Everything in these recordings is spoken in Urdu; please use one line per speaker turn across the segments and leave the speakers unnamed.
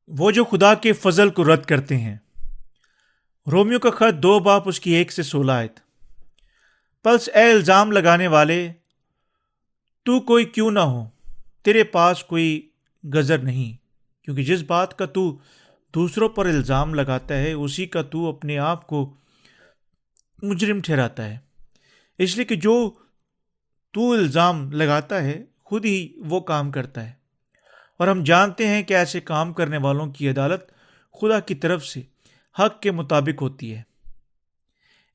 وہ جو خدا کے فضل کو رد کرتے ہیں۔ رومیو کا خط 2 باب اس کی 1 سے 16 آیت۔ پس اے الزام لگانے والے، تو کوئی کیوں نہ ہو، تیرے پاس کوئی گزر نہیں، کیونکہ جس بات کا تو دوسروں پر الزام لگاتا ہے اسی کا تو اپنے آپ کو مجرم ٹھہراتا ہے۔ اس لیے کہ جو تو الزام لگاتا ہے خود ہی وہ کام کرتا ہے، اور ہم جانتے ہیں کہ ایسے کام کرنے والوں کی عدالت خدا کی طرف سے حق کے مطابق ہوتی ہے۔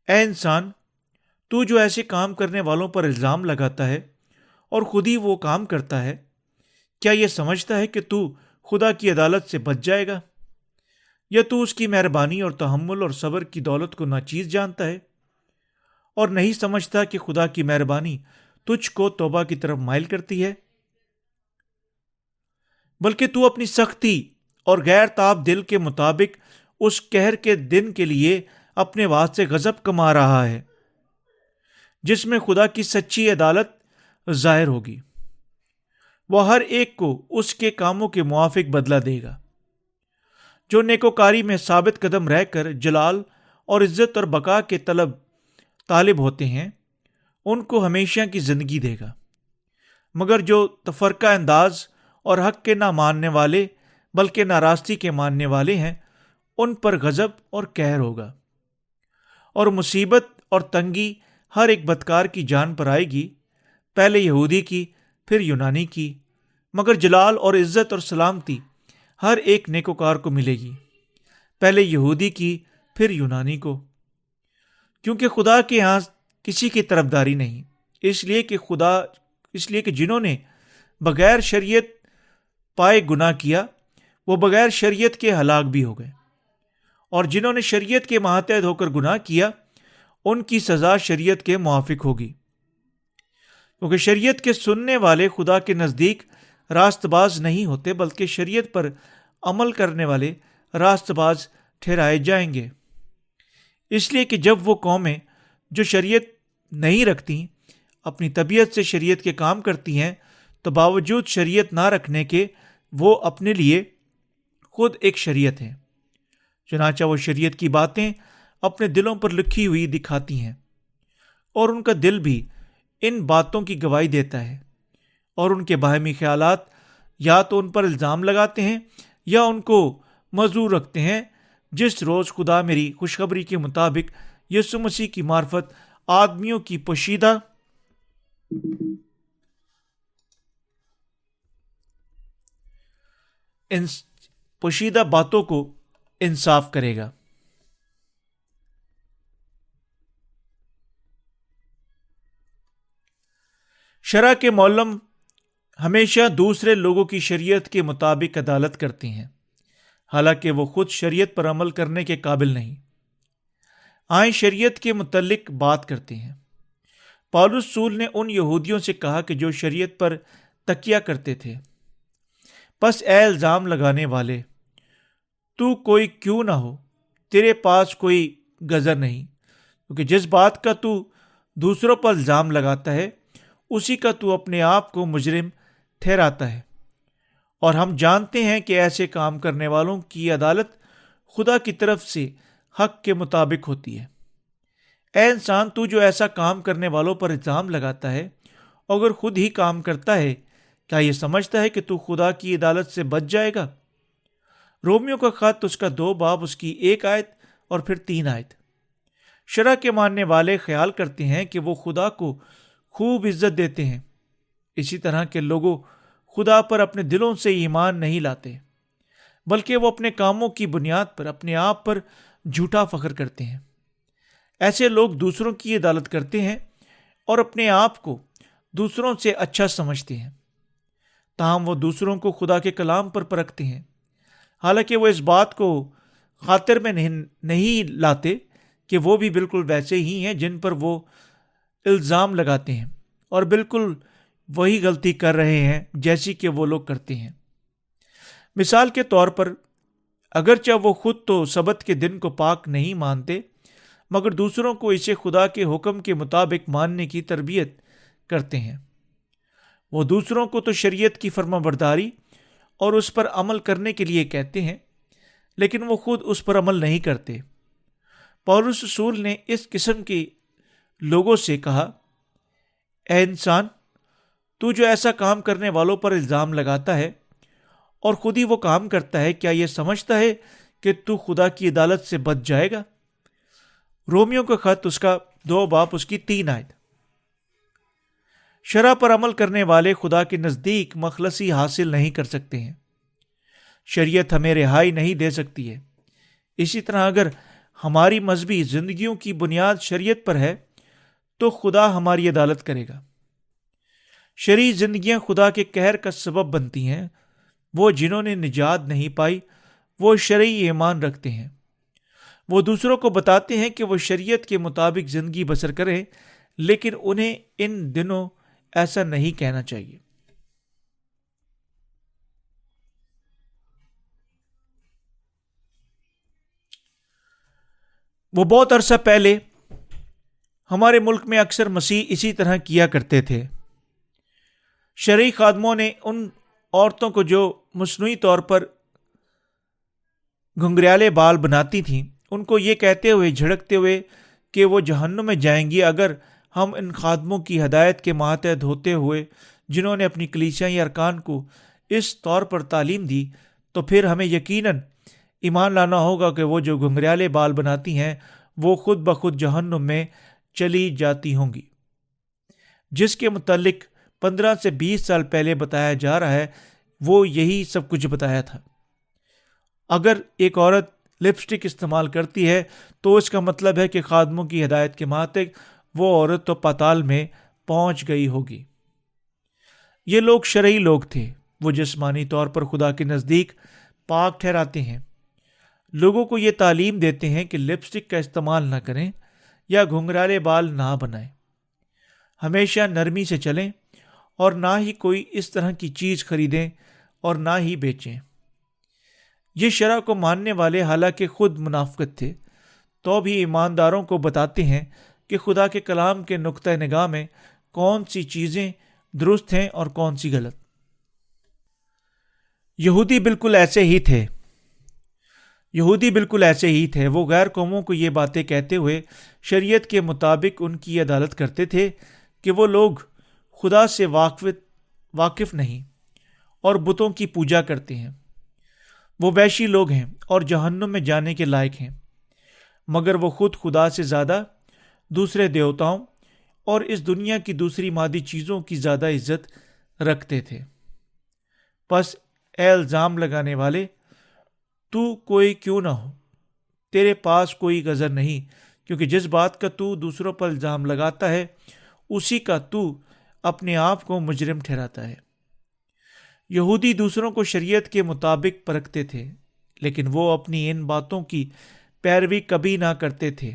اے انسان، تو جو ایسے کام کرنے والوں پر الزام لگاتا ہے اور خود ہی وہ کام کرتا ہے، کیا یہ سمجھتا ہے کہ تو خدا کی عدالت سے بچ جائے گا؟ یا تو اس کی مہربانی اور تحمل اور صبر کی دولت کو ناچیز جانتا ہے اور نہیں سمجھتا کہ خدا کی مہربانی تجھ کو توبہ کی طرف مائل کرتی ہے؟ بلکہ تو اپنی سختی اور غیر تاب دل کے مطابق اس قہر کے دن کے لیے اپنے واسطے غضب کما رہا ہے، جس میں خدا کی سچی عدالت ظاہر ہوگی۔ وہ ہر ایک کو اس کے کاموں کے موافق بدلہ دے گا۔ جو نیکوکاری میں ثابت قدم رہ کر جلال اور عزت اور بقا کے طالب ہوتے ہیں، ان کو ہمیشہ کی زندگی دے گا، مگر جو تفرقہ انداز اور حق کے نہ ماننے والے بلکہ ناراستی کے ماننے والے ہیں، ان پر غضب اور قہر ہوگا، اور مصیبت اور تنگی ہر ایک بدکار کی جان پر آئے گی، پہلے یہودی کی پھر یونانی کی، مگر جلال اور عزت اور سلامتی ہر ایک نیکوکار کو ملے گی، پہلے یہودی کی پھر یونانی کو، کیونکہ خدا کے ہاں کسی کی طرفداری نہیں، اس لیے کہ جنہوں نے بغیر شریعت پائے گناہ کیا وہ بغیر شریعت کے ہلاک بھی ہو گئے، اور جنہوں نے شریعت کے ماتحت ہو کر گناہ کیا ان کی سزا شریعت کے موافق ہوگی، کیونکہ شریعت کے سننے والے خدا کے نزدیک راست باز نہیں ہوتے بلکہ شریعت پر عمل کرنے والے راست باز ٹھہرائے جائیں گے۔ اس لیے کہ جب وہ قومیں جو شریعت نہیں رکھتی اپنی طبیعت سے شریعت کے کام کرتی ہیں تو باوجود شریعت نہ رکھنے کے وہ اپنے لیے خود ایک شریعت ہیں، چنانچہ وہ شریعت کی باتیں اپنے دلوں پر لکھی ہوئی دکھاتی ہیں، اور ان کا دل بھی ان باتوں کی گواہی دیتا ہے، اور ان کے باہمی خیالات یا تو ان پر الزام لگاتے ہیں یا ان کو معذور رکھتے ہیں، جس روز خدا میری خوشخبری کے مطابق یسوع مسیح کی معرفت آدمیوں کی پوشیدہ باتوں کو انصاف کرے گا۔ شرع کے معلم ہمیشہ دوسرے لوگوں کی شریعت کے مطابق عدالت کرتے ہیں، حالانکہ وہ خود شریعت پر عمل کرنے کے قابل نہیں، آئیں شریعت کے متعلق بات کرتے ہیں۔ پولس رسول نے ان یہودیوں سے کہا کہ جو شریعت پر تکیہ کرتے تھے، پس اے الزام لگانے والے، تو کوئی کیوں نہ ہو، تیرے پاس کوئی گزر نہیں، کیونکہ جس بات کا تو دوسروں پر الزام لگاتا ہے اسی کا تو اپنے آپ کو مجرم ٹھہراتا ہے، اور ہم جانتے ہیں کہ ایسے کام کرنے والوں کی عدالت خدا کی طرف سے حق کے مطابق ہوتی ہے۔ اے انسان، تو جو ایسا کام کرنے والوں پر الزام لگاتا ہے اگر خود ہی کام کرتا ہے، کیا یہ سمجھتا ہے کہ تو خدا کی عدالت سے بچ جائے گا؟ رومیو کا خط اس کا 2 باب اس کی 1 آیت اور پھر 3 آیت۔ شرع کے ماننے والے خیال کرتے ہیں کہ وہ خدا کو خوب عزت دیتے ہیں، اسی طرح کے لوگوں خدا پر اپنے دلوں سے ایمان نہیں لاتے، بلکہ وہ اپنے کاموں کی بنیاد پر اپنے آپ پر جھوٹا فخر کرتے ہیں۔ ایسے لوگ دوسروں کی عدالت کرتے ہیں اور اپنے آپ کو دوسروں سے اچھا سمجھتے ہیں، تاہم وہ دوسروں کو خدا کے کلام پر پرکھتے ہیں، حالانکہ وہ اس بات کو خاطر میں نہیں لاتے کہ وہ بھی بالکل ویسے ہی ہیں جن پر وہ الزام لگاتے ہیں، اور بالکل وہی غلطی کر رہے ہیں جیسی کہ وہ لوگ کرتے ہیں۔ مثال کے طور پر، اگرچہ وہ خود تو سبت کے دن کو پاک نہیں مانتے، مگر دوسروں کو اسے خدا کے حکم کے مطابق ماننے کی تربیت کرتے ہیں۔ وہ دوسروں کو تو شریعت کی فرمانبرداری اور اس پر عمل کرنے کے لیے کہتے ہیں، لیکن وہ خود اس پر عمل نہیں کرتے۔ پولس رسول نے اس قسم کے لوگوں سے کہا، اے انسان، تو جو ایسا کام کرنے والوں پر الزام لگاتا ہے اور خود ہی وہ کام کرتا ہے، کیا یہ سمجھتا ہے کہ تو خدا کی عدالت سے بچ جائے گا؟ رومیو کا خط اس کا 2 باب اس کی 3 آیت۔ شرع پر عمل کرنے والے خدا کے نزدیک مخلصی حاصل نہیں کر سکتے ہیں۔ شریعت ہمیں رہائی نہیں دے سکتی ہے۔ اسی طرح اگر ہماری مذہبی زندگیوں کی بنیاد شریعت پر ہے تو خدا ہماری عدالت کرے گا۔ شرعی زندگیاں خدا کے قہر کا سبب بنتی ہیں۔ وہ جنہوں نے نجات نہیں پائی وہ شرعی ایمان رکھتے ہیں۔ وہ دوسروں کو بتاتے ہیں کہ وہ شریعت کے مطابق زندگی بسر کریں، لیکن انہیں ان دنوں ایسا نہیں کہنا چاہیے۔ وہ بہت عرصہ پہلے ہمارے ملک میں اکثر مسیح اسی طرح کیا کرتے تھے۔ شرعی خادموں نے ان عورتوں کو جو مصنوعی طور پر گھنگریالے بال بناتی تھیں، ان کو یہ کہتے ہوئے جھڑکتے ہوئے کہ وہ جہنم میں جائیں گی اگر ہم ان خادموں کی ہدایت کے ماتحت ہوتے ہوئے جنہوں نے اپنی کلیسیاں یا ارکان کو اس طور پر تعلیم دی، تو پھر ہمیں یقیناً ایمان لانا ہوگا کہ وہ جو گھنگریالے بال بناتی ہیں وہ خود بخود جہنم میں چلی جاتی ہوں گی، جس کے متعلق 15 سے 20 سال پہلے بتایا جا رہا ہے۔ وہ یہی سب کچھ بتایا تھا۔ اگر ایک عورت لپسٹک استعمال کرتی ہے تو اس کا مطلب ہے کہ خادموں کی ہدایت کے ماتحت وہ عورت تو پاتال میں پہنچ گئی ہوگی۔ یہ لوگ شرعی لوگ تھے۔ وہ جسمانی طور پر خدا کے نزدیک پاک ٹھہراتے ہیں۔ لوگوں کو یہ تعلیم دیتے ہیں کہ لپسٹک کا استعمال نہ کریں یا گھنگرالے بال نہ بنائیں، ہمیشہ نرمی سے چلیں اور نہ ہی کوئی اس طرح کی چیز خریدیں اور نہ ہی بیچیں۔ یہ شرع کو ماننے والے حالانکہ خود منافقت تھے، تو بھی ایمانداروں کو بتاتے ہیں کہ خدا کے کلام کے نقطہ نگاہ میں کون سی چیزیں درست ہیں اور کون سی غلط۔ یہودی بالکل ایسے ہی تھے۔ وہ غیر قوموں کو یہ باتیں کہتے ہوئے شریعت کے مطابق ان کی عدالت کرتے تھے کہ وہ لوگ خدا سے واقف نہیں اور بتوں کی پوجا کرتے ہیں۔ وہ وحشی لوگ ہیں اور جہنم میں جانے کے لائق ہیں، مگر وہ خود خدا سے زیادہ دوسرے دیوتاؤں اور اس دنیا کی دوسری مادی چیزوں کی زیادہ عزت رکھتے تھے۔ پس اے الزام لگانے والے، تو کوئی کیوں نہ ہو، تیرے پاس کوئی غضب نہیں، کیونکہ جس بات کا تو دوسروں پر الزام لگاتا ہے اسی کا تو اپنے آپ کو مجرم ٹھہراتا ہے۔ یہودی دوسروں کو شریعت کے مطابق پرکھتے تھے، لیکن وہ اپنی ان باتوں کی پیروی کبھی نہ کرتے تھے۔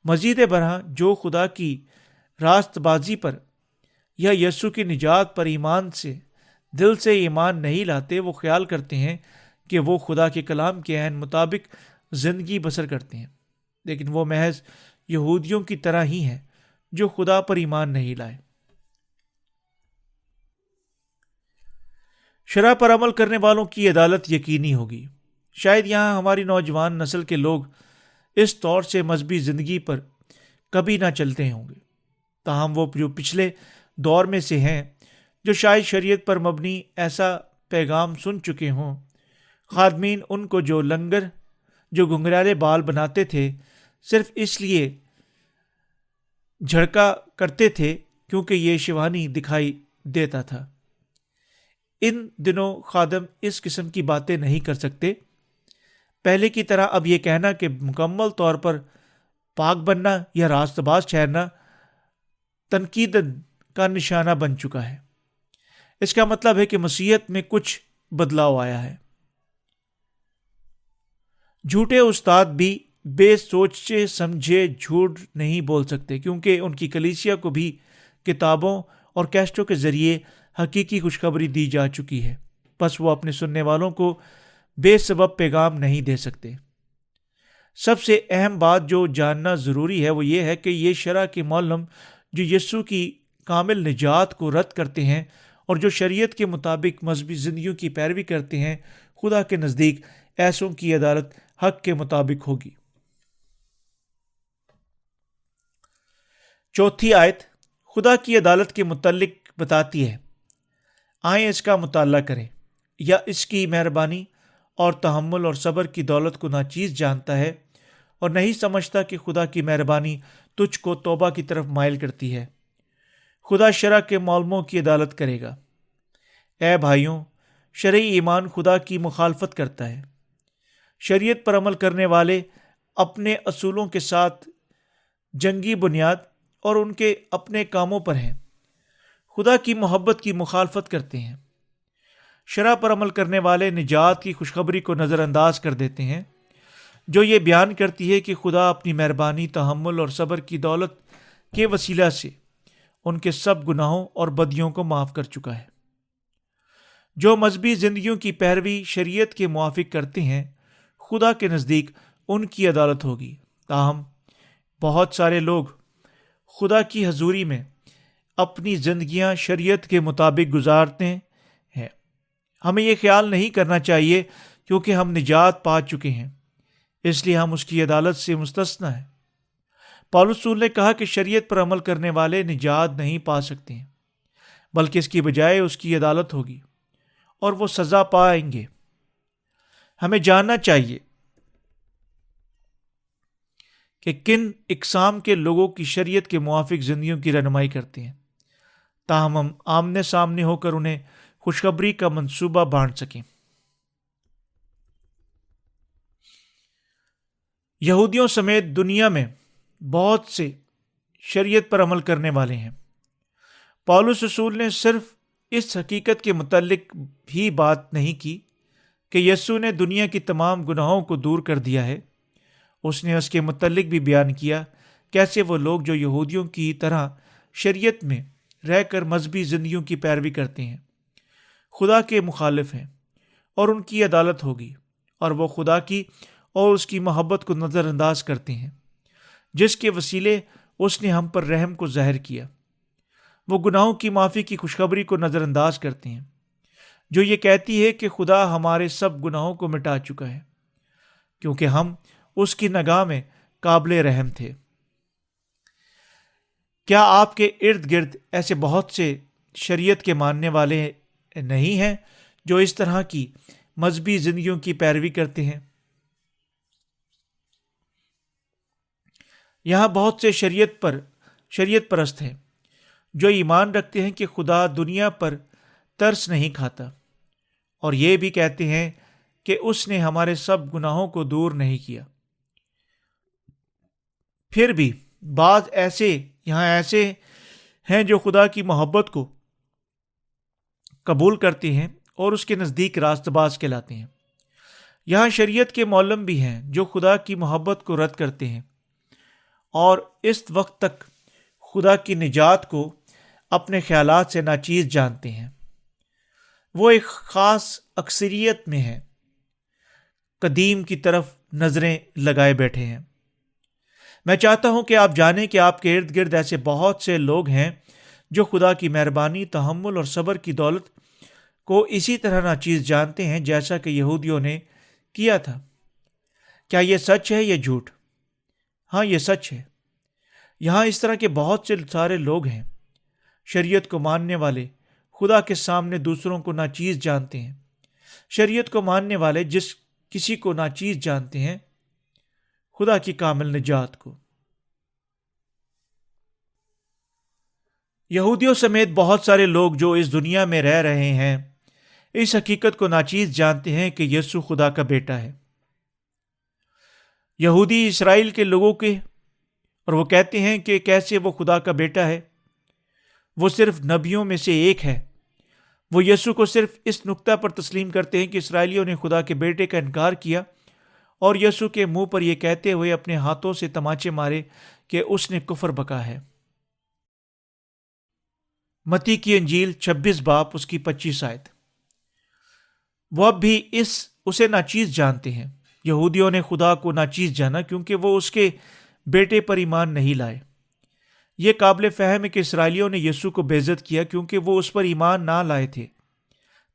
مزید برآں جو خدا کی راست بازی پر یا یسوع کی نجات پر ایمان سے دل سے ایمان نہیں لاتے، وہ خیال کرتے ہیں کہ وہ خدا کے کلام کے عین مطابق زندگی بسر کرتے ہیں، لیکن وہ محض یہودیوں کی طرح ہی ہیں جو خدا پر ایمان نہیں لائے۔ شرع پر عمل کرنے والوں کی عدالت یقینی ہوگی۔ شاید یہاں ہماری نوجوان نسل کے لوگ اس طور سے مذہبی زندگی پر کبھی نہ چلتے ہوں گے، تاہم وہ جو پچھلے دور میں سے ہیں جو شاید شریعت پر مبنی ایسا پیغام سن چکے ہوں، خادمین ان کو جو گھنگرالے بال بناتے تھے صرف اس لیے جھڑکا کرتے تھے کیونکہ یہ شیوانی دکھائی دیتا تھا۔ ان دنوں خادم اس قسم کی باتیں نہیں کر سکتے۔ پہلے کی طرح اب یہ کہنا کہ مکمل طور پر پاک بننا یا راست باز ٹھہرنا تنقید کا نشانہ بن چکا ہے۔ اس کا مطلب ہے کہ مسیحیت میں کچھ بدلاؤ آیا ہے۔ جھوٹے استاد بھی بے سوچے سمجھے جھوٹ نہیں بول سکتے، کیونکہ ان کی کلیسیا کو بھی کتابوں اور کیسٹوں کے ذریعے حقیقی خوشخبری دی جا چکی ہے، پس وہ اپنے سننے والوں کو بے سبب پیغام نہیں دے سکتے۔ سب سے اہم بات جو جاننا ضروری ہے وہ یہ ہے کہ یہ شرع کے معلم جو یسوع کی کامل نجات کو رد کرتے ہیں اور جو شریعت کے مطابق مذہبی زندگیوں کی پیروی کرتے ہیں، خدا کے نزدیک ایسوں کی عدالت حق کے مطابق ہوگی۔ چوتھی آیت خدا کی عدالت کے متعلق بتاتی ہے، آئیں اس کا مطالعہ کریں۔ یا اس کی مہربانی اور تحمل اور صبر کی دولت کو ناچیز جانتا ہے اور نہیں سمجھتا کہ خدا کی مہربانی تجھ کو توبہ کی طرف مائل کرتی ہے۔ خدا شرع کے معلوموں کی عدالت کرے گا۔ اے بھائیوں، شرعی ایمان خدا کی مخالفت کرتا ہے۔ شریعت پر عمل کرنے والے اپنے اصولوں کے ساتھ جنگی بنیاد اور ان کے اپنے کاموں پر ہیں، خدا کی محبت کی مخالفت کرتے ہیں۔ شرع پر عمل کرنے والے نجات کی خوشخبری کو نظر انداز کر دیتے ہیں، جو یہ بیان کرتی ہے کہ خدا اپنی مہربانی، تحمل اور صبر کی دولت کے وسیلہ سے ان کے سب گناہوں اور بدیوں کو معاف کر چکا ہے۔ جو مذہبی زندگیوں کی پیروی شریعت کے موافق کرتے ہیں، خدا کے نزدیک ان کی عدالت ہوگی۔ تاہم بہت سارے لوگ خدا کی حضوری میں اپنی زندگیاں شریعت کے مطابق گزارتے ہیں۔ ہمیں یہ خیال نہیں کرنا چاہیے کیونکہ ہم نجات پا چکے ہیں، اس لیے ہم اس کی عدالت سے مستثنی ہیں۔ پالوس رسول نے کہا کہ شریعت پر عمل کرنے والے نجات نہیں پا سکتے ہیں، بلکہ اس کی بجائے اس کی عدالت ہوگی اور وہ سزا پائیں گے۔ ہمیں جاننا چاہیے کہ کن اقسام کے لوگوں کی شریعت کے موافق زندگیوں کی رہنمائی کرتے ہیں، تاہم ہم آمنے سامنے ہو کر انہیں خوشخبری کا منصوبہ بانٹ سکیں۔ یہودیوں سمیت دنیا میں بہت سے شریعت پر عمل کرنے والے ہیں۔ پالوس رسول نے صرف اس حقیقت کے متعلق بھی بات نہیں کی کہ یسوع نے دنیا کی تمام گناہوں کو دور کر دیا ہے، اس نے اس کے متعلق بھی بیان کیا کیسے وہ لوگ جو یہودیوں کی طرح شریعت میں رہ کر مذہبی زندگیوں کی پیروی کرتے ہیں، خدا کے مخالف ہیں، اور ان کی عدالت ہوگی، اور وہ خدا کی اور اس کی محبت کو نظر انداز کرتے ہیں جس کے وسیلے اس نے ہم پر رحم کو ظاہر کیا۔ وہ گناہوں کی معافی کی خوشخبری کو نظر انداز کرتے ہیں جو یہ کہتی ہے کہ خدا ہمارے سب گناہوں کو مٹا چکا ہے کیونکہ ہم اس کی نگاہ میں قابل رحم تھے۔ کیا آپ کے ارد گرد ایسے بہت سے شریعت کے ماننے والے نہیں ہیں جو اس طرح کی مذہبی زندگیوں کی پیروی کرتے ہیں؟ یہاں بہت سے شریعت پرست ہیں جو ایمان رکھتے ہیں کہ خدا دنیا پر ترس نہیں کھاتا، اور یہ بھی کہتے ہیں کہ اس نے ہمارے سب گناہوں کو دور نہیں کیا۔ پھر بھی بعض ایسے ہیں جو خدا کی محبت کو قبول کرتے ہیں اور اس کے نزدیک راست باز کہلاتے ہیں۔ یہاں شریعت کے معلم بھی ہیں جو خدا کی محبت کو رد کرتے ہیں اور اس وقت تک خدا کی نجات کو اپنے خیالات سے ناچیز جانتے ہیں۔ وہ ایک خاص اکثریت میں ہیں، قدیم کی طرف نظریں لگائے بیٹھے ہیں۔ میں چاہتا ہوں کہ آپ جانیں کہ آپ کے ارد گرد ایسے بہت سے لوگ ہیں جو خدا کی مہربانی، تحمل اور صبر کی دولت کو اسی طرح ناچیز جانتے ہیں جیسا کہ یہودیوں نے کیا تھا۔ کیا یہ سچ ہے یا جھوٹ؟ ہاں، یہ سچ ہے۔ یہاں اس طرح کے بہت سے سارے لوگ ہیں۔ شریعت کو ماننے والے خدا کے سامنے دوسروں کو ناچیز جانتے ہیں۔ شریعت کو ماننے والے جس کسی کو ناچیز جانتے ہیں، خدا کی کامل نجات کو۔ یہودیوں سمیت بہت سارے لوگ جو اس دنیا میں رہ رہے ہیں اس حقیقت کو ناچیز جانتے ہیں کہ یسوع خدا کا بیٹا ہے۔ یہودی اسرائیل کے لوگوں کے اور وہ کہتے ہیں کہ کیسے وہ خدا کا بیٹا ہے۔ وہ صرف نبیوں میں سے ایک ہے۔ وہ یسوع کو صرف اس نقطہ پر تسلیم کرتے ہیں کہ اسرائیلیوں نے خدا کے بیٹے کا انکار کیا اور یسوع کے منہ پر یہ کہتے ہوئے اپنے ہاتھوں سے تماچے مارے کہ اس نے کفر بکا ہے۔ متی کی انجیل 26 باب اس کی 25 آیت۔ وہ اب بھی اسے ناچیز جانتے ہیں۔ یہودیوں نے خدا کو ناچیز جانا کیونکہ وہ اس کے بیٹے پر ایمان نہیں لائے۔ یہ قابل فہم ہے کہ اسرائیلیوں نے یسوع کو بے عزت کیا کیونکہ وہ اس پر ایمان نہ لائے تھے۔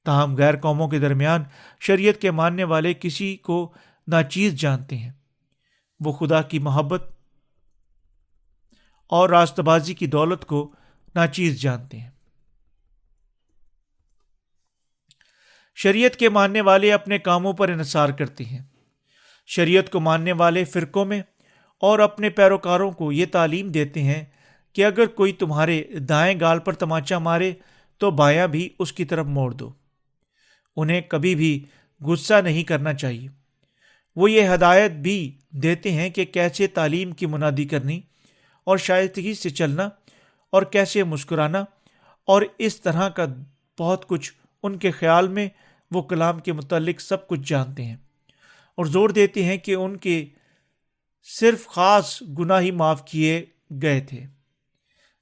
تاہم غیر قوموں کے درمیان شریعت کے ماننے والے کسی کو ناچیز جانتے ہیں۔ وہ خدا کی محبت اور راست بازی کی دولت کو ناچیز جانتے ہیں۔ شریعت کے ماننے والے اپنے کاموں پر انحصار کرتے ہیں۔ شریعت کو ماننے والے فرقوں میں اور اپنے پیروکاروں کو یہ تعلیم دیتے ہیں کہ اگر کوئی تمہارے دائیں گال پر تماچا مارے تو بایاں بھی اس کی طرف موڑ دو۔ انہیں کبھی بھی غصہ نہیں کرنا چاہیے۔ وہ یہ ہدایت بھی دیتے ہیں کہ کیسے تعلیم کی منادی کرنی اور شائستگی سے چلنا اور کیسے مسکرانا اور اس طرح کا بہت کچھ۔ ان کے خیال میں وہ کلام کے متعلق سب کچھ جانتے ہیں اور زور دیتے ہیں کہ ان کے صرف خاص گناہ ہی معاف کیے گئے تھے،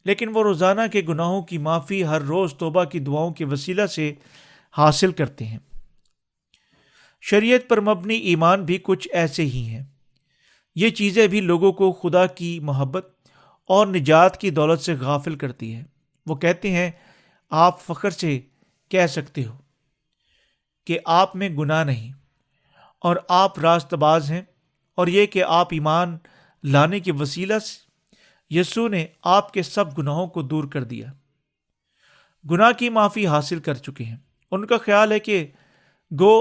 لیکن وہ روزانہ کے گناہوں کی معافی ہر روز توبہ کی دعاؤں کے وسیلہ سے حاصل کرتے ہیں۔ شریعت پر مبنی ایمان بھی کچھ ایسے ہی ہیں۔ یہ چیزیں بھی لوگوں کو خدا کی محبت اور نجات کی دولت سے غافل کرتی ہے۔ وہ کہتے ہیں آپ فخر سے کہہ سکتے ہو کہ آپ میں گناہ نہیں اور آپ راست باز ہیں، اور یہ کہ آپ ایمان لانے کے وسیلہ سے یسوع نے آپ کے سب گناہوں کو دور کر دیا، گناہ کی معافی حاصل کر چکے ہیں۔ ان کا خیال ہے کہ گو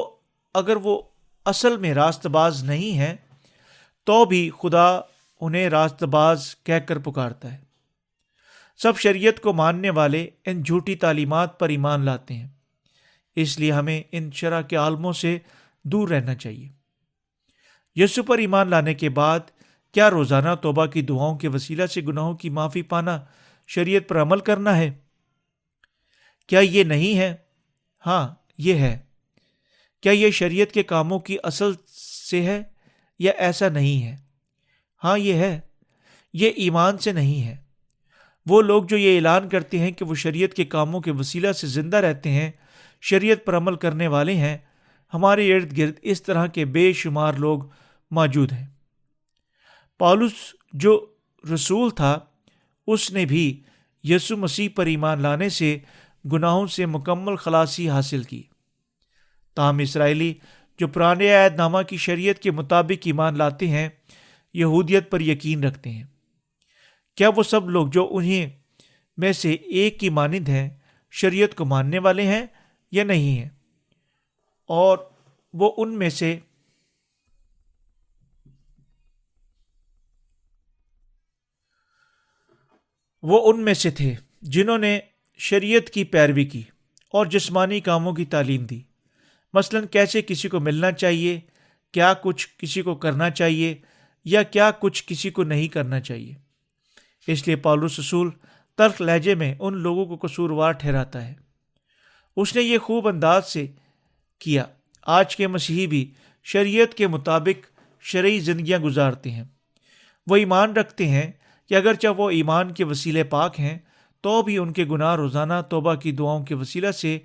اگر وہ اصل میں راست باز نہیں ہیں تو بھی خدا انہیں راست باز کہہ کر پکارتا ہے۔ سب شریعت کو ماننے والے ان جھوٹی تعلیمات پر ایمان لاتے ہیں، اس لیے ہمیں ان شرع کے عالموں سے دور رہنا چاہیے۔ یسوع پر ایمان لانے کے بعد کیا روزانہ توبہ کی دعاؤں کے وسیلہ سے گناہوں کی معافی پانا شریعت پر عمل کرنا ہے؟ کیا یہ نہیں ہے؟ ہاں، یہ ہے۔ کیا یہ شریعت کے کاموں کی اصل سے ہے یا ایسا نہیں ہے؟ ہاں، یہ ہے۔ یہ ایمان سے نہیں ہے۔ وہ لوگ جو یہ اعلان کرتے ہیں کہ وہ شریعت کے کاموں کے وسیلہ سے زندہ رہتے ہیں، شریعت پر عمل کرنے والے ہیں، ہمارے ارد گرد اس طرح کے بے شمار لوگ موجود ہیں۔ پالس جو رسول تھا، اس نے بھی یسوع مسیح پر ایمان لانے سے گناہوں سے مکمل خلاصی حاصل کی۔ تاہم اسرائیلی جو پرانے عہد نامہ کی شریعت کے مطابق ایمان لاتے ہیں، یہودیت پر یقین رکھتے ہیں۔ کیا وہ سب لوگ جو انہیں میں سے ایک کی مانند ہیں شریعت کو ماننے والے ہیں یا نہیں ہیں؟ اور وہ ان میں سے تھے جنہوں نے شریعت کی پیروی کی اور جسمانی کاموں کی تعلیم دی، مثلاً کیسے کسی کو ملنا چاہیے، کیا کچھ کسی کو کرنا چاہیے یا کیا کچھ کسی کو نہیں کرنا چاہیے۔ اس لیے پالس رسول تلخ لہجے میں ان لوگوں کو قصوروار ٹھہراتا ہے۔ اس نے یہ خوب انداز سے کیا۔ آج کے مسیحی بھی شریعت کے مطابق شرعی زندگیاں گزارتے ہیں۔ وہ ایمان رکھتے ہیں کہ اگرچہ وہ ایمان کے وسیلے پاک ہیں تو بھی ان کے گناہ روزانہ توبہ کی دعاؤں کے وسیلہ سے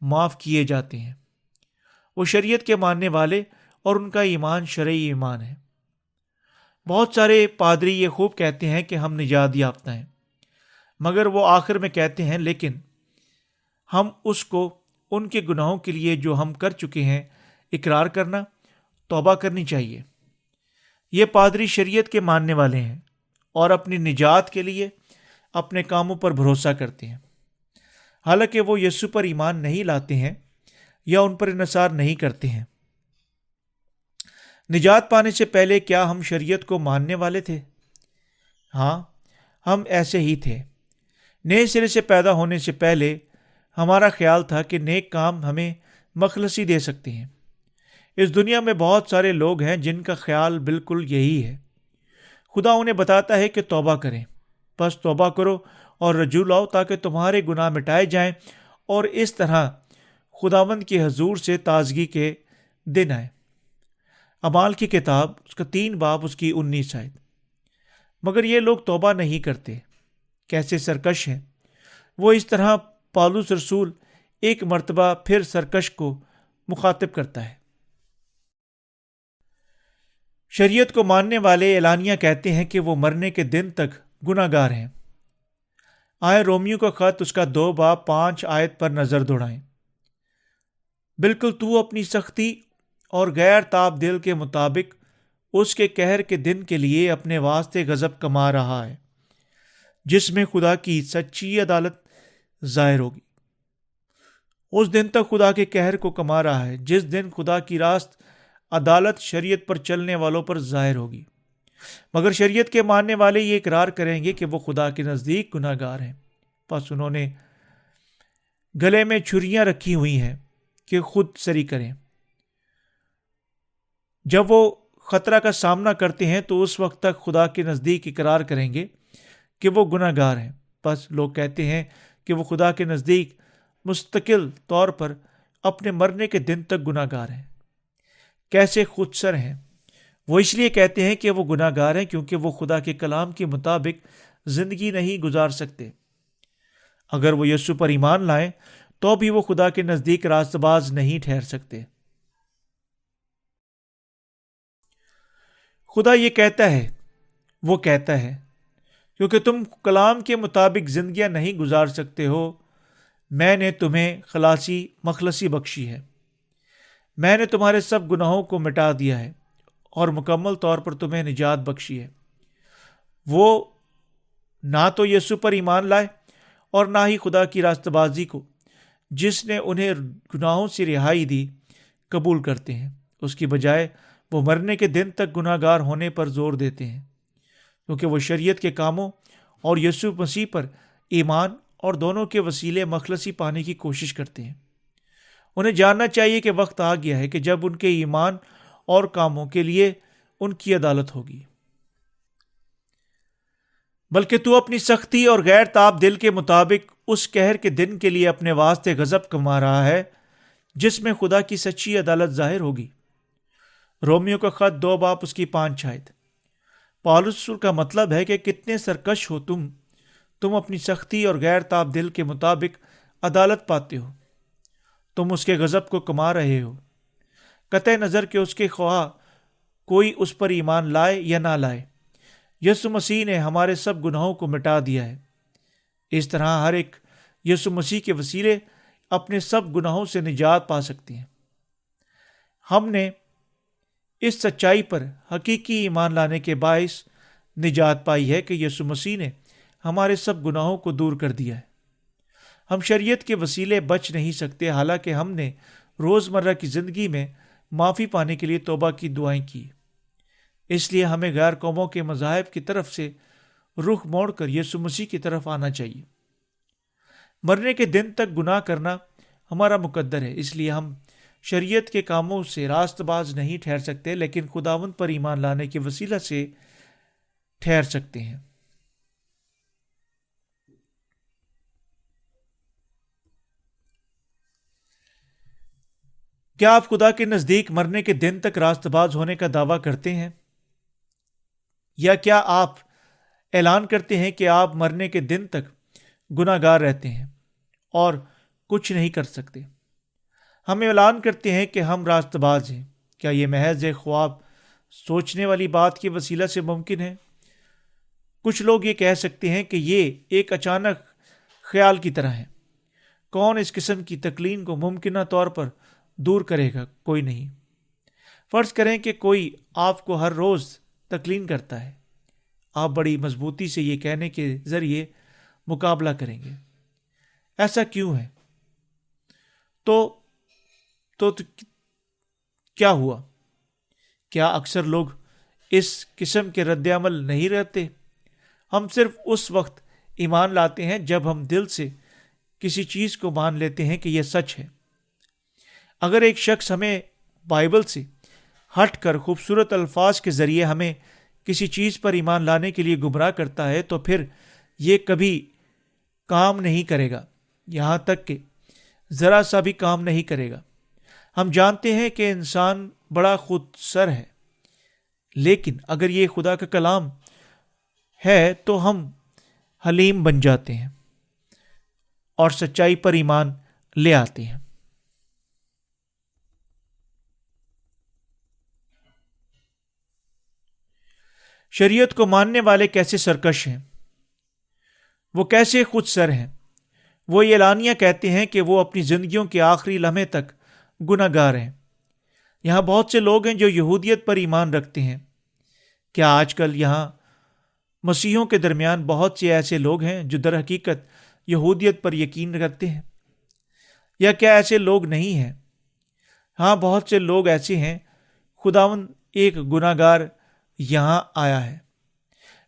معاف کیے جاتے ہیں۔ وہ شریعت کے ماننے والے اور ان کا ایمان شرعی ایمان ہے۔ بہت سارے پادری یہ خوب کہتے ہیں کہ ہم نجات یافتہ ہیں، مگر وہ آخر میں کہتے ہیں لیکن ہم اس کو ان کے گناہوں کے لیے جو ہم کر چکے ہیں اقرار کرنا، توبہ کرنی چاہیے۔ یہ پادری شریعت کے ماننے والے ہیں اور اپنی نجات کے لیے اپنے کاموں پر بھروسہ کرتے ہیں، حالانکہ وہ یسوع پر ایمان نہیں لاتے ہیں یا ان پر انحصار نہیں کرتے ہیں۔ نجات پانے سے پہلے کیا ہم شریعت کو ماننے والے تھے؟ ہاں، ہم ایسے ہی تھے۔ نئے سرے سے پیدا ہونے سے پہلے ہمارا خیال تھا کہ نیک کام ہمیں مخلصی دے سکتے ہیں۔ اس دنیا میں بہت سارے لوگ ہیں جن کا خیال بالکل یہی ہے۔ خدا انہیں بتاتا ہے کہ توبہ کریں، بس توبہ کرو اور رجوع لاؤ تاکہ تمہارے گناہ مٹائے جائیں اور اس طرح خداوند کے حضور سے تازگی کے دن آئے۔ اعمال کی کتاب اس کا 3 باب اس کی 19 آیت۔ مگر یہ لوگ توبہ نہیں کرتے۔ کیسے سرکش ہیں۔ وہ اس طرح پالس رسول ایک مرتبہ پھر سرکش کو مخاطب کرتا ہے۔ شریعت کو ماننے والے اعلانیہ کہتے ہیں کہ وہ مرنے کے دن تک گناہ گار ہیں آئے رومیو کا خط اس کا 2:5 پر نظر دوڑائیں۔ بالکل تو اپنی سختی اور غیر تاب دل کے مطابق اس کے قہر کے دن کے لیے اپنے واسطے غضب کما رہا ہے، جس میں خدا کی سچی عدالت ظاہر ہوگی۔ اس دن تک خدا کے قہر کو کما رہا ہے جس دن خدا کی راست عدالت شریعت پر چلنے والوں پر ظاہر ہوگی۔ مگر شریعت کے ماننے والے یہ اقرار کریں گے کہ وہ خدا کے نزدیک گناہ گار ہیں، پس انہوں نے گلے میں چھریاں رکھی ہوئی ہیں کہ خود سری کریں۔ جب وہ خطرہ کا سامنا کرتے ہیں تو اس وقت تک خدا کے نزدیک اقرار کریں گے کہ وہ گناہ گار ہیں۔ پس لوگ کہتے ہیں کہ وہ خدا کے نزدیک مستقل طور پر اپنے مرنے کے دن تک گناہ گار ہیں۔ کیسے خود سر ہیں؟ وہ اس لیے کہتے ہیں کہ وہ گناہ گار ہیں کیونکہ وہ خدا کے کلام کے مطابق زندگی نہیں گزار سکتے۔ اگر وہ یسوع پر ایمان لائیں تو بھی وہ خدا کے نزدیک راست باز نہیں ٹھہر سکتے۔ خدا یہ کہتا ہے، وہ کہتا ہے، کیونکہ تم کلام کے مطابق زندگیاں نہیں گزار سکتے ہو، میں نے تمہیں مخلصی بخشی ہے۔ میں نے تمہارے سب گناہوں کو مٹا دیا ہے اور مکمل طور پر تمہیں نجات بخشی ہے۔ وہ نہ تو یسوع پر ایمان لائے اور نہ ہی خدا کی راست بازی کو جس نے انہیں گناہوں سے رہائی دی قبول کرتے ہیں۔ اس کی بجائے وہ مرنے کے دن تک گناہ گار ہونے پر زور دیتے ہیں، کیونکہ وہ شریعت کے کاموں اور یسوع مسیح پر ایمان اور دونوں کے وسیلے مخلصی پانے کی کوشش کرتے ہیں۔ انہیں جاننا چاہیے کہ وقت آ گیا ہے کہ جب ان کے ایمان اور کاموں کے لیے ان کی عدالت ہوگی۔ بلکہ تو اپنی سختی اور غیر تاب دل کے مطابق اس قہر کے دن کے لیے اپنے واسطے غضب کما رہا ہے جس میں خدا کی سچی عدالت ظاہر ہوگی۔ رومیو کا خط 2:5 پالس رسول کا مطلب ہے کہ کتنے سرکش ہو تم اپنی سختی اور غیر تاب دل کے مطابق عدالت پاتے ہو۔ تم اس کے غضب کو کما رہے ہو، قطع نظر کہ اس کے خواہ کوئی اس پر ایمان لائے یا نہ لائے۔ یسوع مسیح نے ہمارے سب گناہوں کو مٹا دیا ہے۔ اس طرح ہر ایک یسوع مسیح کے وسیلے اپنے سب گناہوں سے نجات پا سکتے ہیں۔ ہم نے اس سچائی پر حقیقی ایمان لانے کے باعث نجات پائی ہے کہ یسوع مسیح نے ہمارے سب گناہوں کو دور کر دیا ہے۔ ہم شریعت کے وسیلے بچ نہیں سکتے، حالانکہ ہم نے روزمرہ کی زندگی میں معافی پانے کے لیے توبہ کی دعائیں کی۔ اس لیے ہمیں غیر قوموں کے مذاہب کی طرف سے رخ موڑ کر یسوع مسیح کی طرف آنا چاہیے۔ مرنے کے دن تک گناہ کرنا ہمارا مقدر ہے، اس لیے ہم شریعت کے کاموں سے راست باز نہیں ٹھہر سکتے، لیکن خداوند پر ایمان لانے کے وسیلہ سے ٹھہر سکتے ہیں۔ کیا آپ خدا کے نزدیک مرنے کے دن تک راست باز ہونے کا دعویٰ کرتے ہیں؟ یا کیا آپ اعلان کرتے ہیں کہ آپ مرنے کے دن تک گناہ گار رہتے ہیں اور کچھ نہیں کر سکتے؟ ہم اعلان کرتے ہیں کہ ہم راست باز ہیں۔ کیا یہ محض ایک خواب سوچنے والی بات کے وسیلہ سے ممکن ہے؟ کچھ لوگ یہ کہہ سکتے ہیں کہ یہ ایک اچانک خیال کی طرح ہے۔ کون اس قسم کی تکلین کو ممکنہ طور پر دور کرے گا؟ کوئی نہیں۔ فرض کریں کہ کوئی آپ کو ہر روز تکلین کرتا ہے، آپ بڑی مضبوطی سے یہ کہنے کے ذریعے مقابلہ کریں گے، ایسا کیوں ہے؟ تو کیا ہوا؟ کیا اکثر لوگ اس قسم کے رد عمل نہیں رہتے؟ ہم صرف اس وقت ایمان لاتے ہیں جب ہم دل سے کسی چیز کو مان لیتے ہیں کہ یہ سچ ہے۔ اگر ایک شخص ہمیں بائبل سے ہٹ کر خوبصورت الفاظ کے ذریعے ہمیں کسی چیز پر ایمان لانے کے لیے گمراہ کرتا ہے تو پھر یہ کبھی کام نہیں کرے گا، یہاں تک کہ ذرا سا بھی کام نہیں کرے گا۔ ہم جانتے ہیں کہ انسان بڑا خود سر ہے، لیکن اگر یہ خدا کا کلام ہے تو ہم حلیم بن جاتے ہیں اور سچائی پر ایمان لے آتے ہیں۔ شریعت کو ماننے والے کیسے سرکش ہیں؟ وہ کیسے خود سر ہیں۔ وہ یہ اعلانیہ کہتے ہیں کہ وہ اپنی زندگیوں کے آخری لمحے تک گناہ گار ہیں۔ یہاں بہت سے لوگ ہیں جو یہودیت پر ایمان رکھتے ہیں۔ کیا آج کل یہاں مسیحیوں کے درمیان بہت سے ایسے لوگ ہیں جو در حقیقت یہودیت پر یقین رکھتے ہیں، یا کیا ایسے لوگ نہیں ہیں؟ ہاں، بہت سے لوگ ایسے ہیں۔ خداوند ایک گناہ گار یہاں آیا ہے،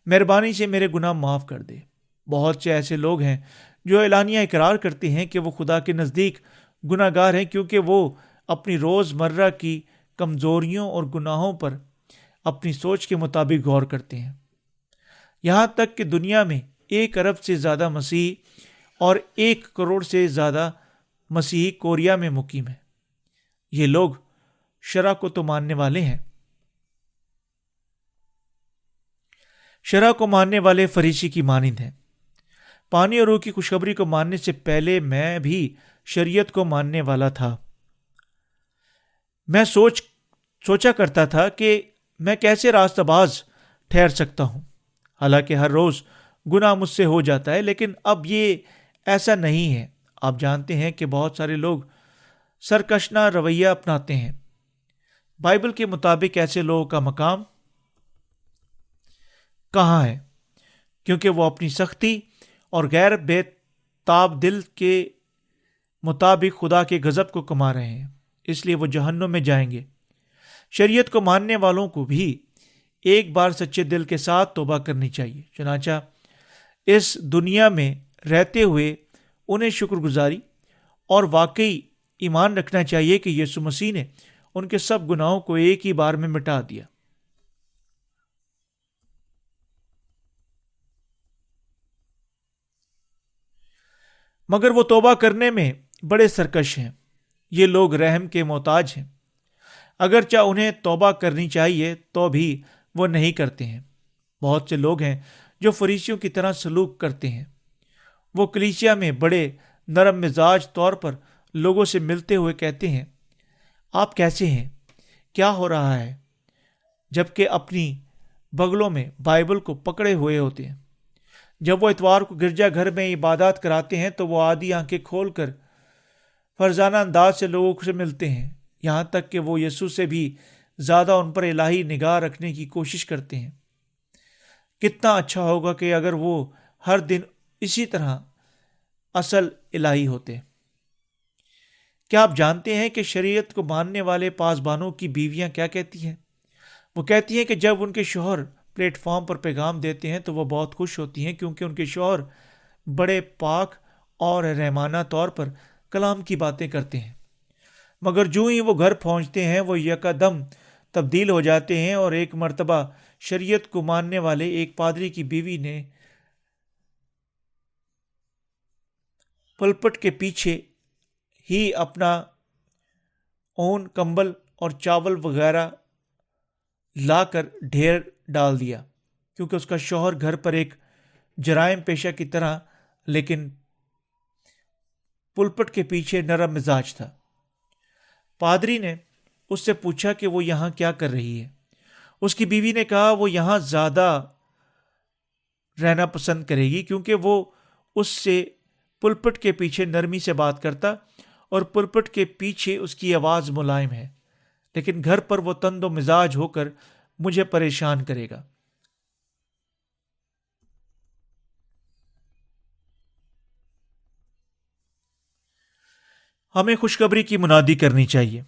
مہربانی سے میرے گناہ معاف کر دے۔ بہت سے ایسے لوگ ہیں جو اعلانیہ اقرار کرتے ہیں کہ وہ خدا کے نزدیک گناہ گار ہیں، کیونکہ وہ اپنی روز مرہ کی کمزوریوں اور گناہوں پر اپنی سوچ کے مطابق غور کرتے ہیں۔ یہاں تک کہ دنیا میں 1 ارب سے زیادہ مسیحی اور 1 کروڑ سے زیادہ مسیحی کوریا میں مقیم ہیں۔ یہ لوگ شرع کو تو ماننے والے ہیں۔ شرع کو ماننے والے فریسی کی مانند ہیں۔ پانی اور روح کی خوشخبری کو ماننے سے پہلے میں بھی شریعت کو ماننے والا تھا۔ میں سوچا کرتا تھا کہ میں کیسے راستہ باز ٹھہر سکتا ہوں، حالانکہ ہر روز گناہ مجھ سے ہو جاتا ہے، لیکن اب یہ ایسا نہیں ہے۔ آپ جانتے ہیں کہ بہت سارے لوگ سرکشانہ رویہ اپناتے ہیں۔ بائبل کے مطابق ایسے لوگوں کا مقام کہاں ہے؟ کیونکہ وہ اپنی سختی اور غیر بے تاب دل کے مطابق خدا کے غضب کو کما رہے ہیں، اس لیے وہ جہنم میں جائیں گے۔ شریعت کو ماننے والوں کو بھی ایک بار سچے دل کے ساتھ توبہ کرنی چاہیے۔ چنانچہ اس دنیا میں رہتے ہوئے انہیں شکر گزاری اور واقعی ایمان رکھنا چاہیے کہ یسوع مسیح نے ان کے سب گناہوں کو ایک ہی بار میں مٹا دیا۔ مگر وہ توبہ کرنے میں بڑے سرکش ہیں۔ یہ لوگ رحم کے محتاج ہیں، اگرچہ انہیں توبہ کرنی چاہیے تو بھی وہ نہیں کرتے ہیں۔ بہت سے لوگ ہیں جو فریسیوں کی طرح سلوک کرتے ہیں۔ وہ کلیسیا میں بڑے نرم مزاج طور پر لوگوں سے ملتے ہوئے کہتے ہیں، آپ کیسے ہیں؟ کیا ہو رہا ہے؟ جبکہ اپنی بغلوں میں بائبل کو پکڑے ہوئے ہوتے ہیں۔ جب وہ اتوار کو گرجا گھر میں عبادات کراتے ہیں تو وہ آدھی آنکھیں کھول کر فرزانہ انداز سے لوگوں سے ملتے ہیں، یہاں تک کہ وہ یسوع سے بھی زیادہ ان پر الہی نگاہ رکھنے کی کوشش کرتے ہیں۔ کتنا اچھا ہوگا کہ اگر وہ ہر دن اسی طرح اصل الہی ہوتے۔ کیا آپ جانتے ہیں کہ شریعت کو ماننے والے پاسبانوں کی بیویاں کیا کہتی ہیں؟ وہ کہتی ہیں کہ جب ان کے شوہر پلیٹ فارم پر پیغام دیتے ہیں تو وہ بہت خوش ہوتی ہیں، کیونکہ ان کے شوہر بڑے پاک اور رحمانہ طور پر کلام کی باتیں کرتے ہیں۔ مگر جو ہی وہ گھر پہنچتے ہیں وہ یکدم تبدیل ہو جاتے ہیں۔ اور ایک مرتبہ شریعت کو ماننے والے ایک پادری کی بیوی نے پلپٹ کے پیچھے ہی اپنا اون، کمبل اور چاول وغیرہ لا کر ڈھیر ڈال دیا، کیونکہ اس کا شوہر گھر پر ایک جرائم پیشہ کی طرح لیکن پلپٹ کے پیچھے نرم مزاج تھا۔ پادری نے اس سے پوچھا کہ وہ یہاں کیا کر رہی ہے۔ اس کی بیوی نے کہا وہ یہاں زیادہ رہنا پسند کرے گی، کیونکہ وہ اس سے پلپٹ کے پیچھے نرمی سے بات کرتا اور پلپٹ کے پیچھے اس کی آواز ملائم ہے، لیکن گھر پر وہ تند و مزاج ہو کر مجھے پریشان کرے گا۔ ہمیں خوشخبری کی منادی کرنی چاہیے۔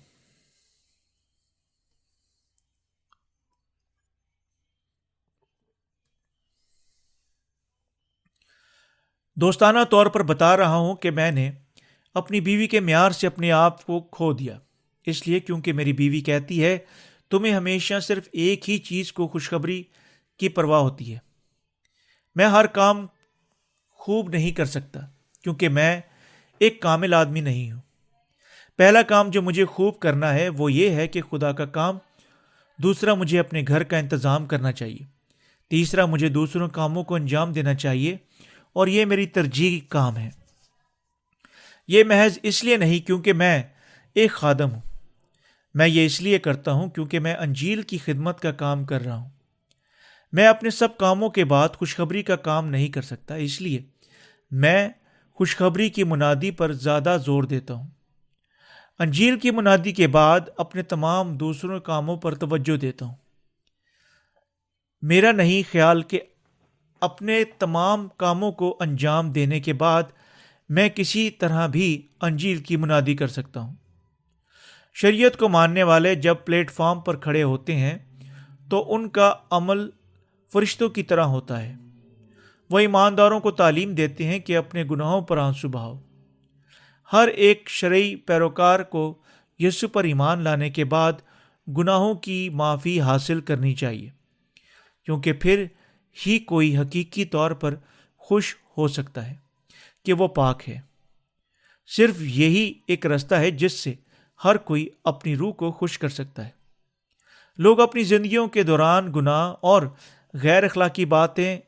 دوستانہ طور پر بتا رہا ہوں کہ میں نے اپنی بیوی کے معیار سے اپنے آپ کو کھو دیا، اس لیے کیونکہ میری بیوی کہتی ہے تمہیں ہمیشہ صرف ایک ہی چیز کو خوشخبری کی پرواہ ہوتی ہے۔ میں ہر کام خوب نہیں کر سکتا کیونکہ میں ایک کامل آدمی نہیں ہوں۔ پہلا کام جو مجھے خوب کرنا ہے وہ یہ ہے کہ خدا کا کام، دوسرا مجھے اپنے گھر کا انتظام کرنا چاہیے، تیسرا مجھے دوسروں کاموں کو انجام دینا چاہیے، اور یہ میری ترجیحی کام ہے۔ یہ محض اس لیے نہیں کیونکہ میں ایک خادم ہوں، میں یہ اس لیے کرتا ہوں کیونکہ میں انجیل کی خدمت کا کام کر رہا ہوں۔ میں اپنے سب کاموں کے بعد خوشخبری کا کام نہیں کر سکتا، اس لیے میں خوشخبری کی منادی پر زیادہ زور دیتا ہوں۔ انجیل کی منادی کے بعد اپنے تمام دوسروں کاموں پر توجہ دیتا ہوں۔ میرا نہیں خیال کہ اپنے تمام کاموں کو انجام دینے کے بعد میں کسی طرح بھی انجیل کی منادی کر سکتا ہوں۔ شریعت کو ماننے والے جب پلیٹ فارم پر کھڑے ہوتے ہیں تو ان کا عمل فرشتوں کی طرح ہوتا ہے۔ وہ ایمانداروں کو تعلیم دیتے ہیں کہ اپنے گناہوں پر آنسو بہاؤ۔ ہر ایک شرعی پیروکار کو یسوع پر ایمان لانے کے بعد گناہوں کی معافی حاصل کرنی چاہیے، کیونکہ پھر ہی کوئی حقیقی طور پر خوش ہو سکتا ہے کہ وہ پاک ہے۔ صرف یہی ایک راستہ ہے جس سے ہر کوئی اپنی روح کو خوش کر سکتا ہے۔ لوگ اپنی زندگیوں کے دوران گناہ اور غیر اخلاقی باتیں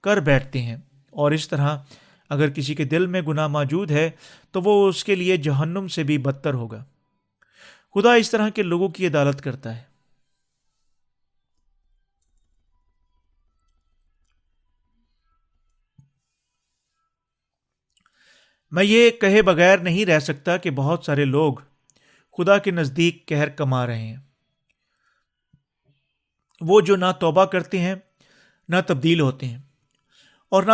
کر بیٹھتے ہیں، اور اس طرح اگر کسی کے دل میں گناہ موجود ہے تو وہ اس کے لیے جہنم سے بھی بدتر ہوگا۔ خدا اس طرح کے لوگوں کی عدالت کرتا ہے۔ میں یہ کہے بغیر نہیں رہ سکتا کہ بہت سارے لوگ خدا کے نزدیک قہر کما رہے ہیں۔ وہ جو نہ توبہ کرتے ہیں، نہ تبدیل ہوتے ہیں، اور نہ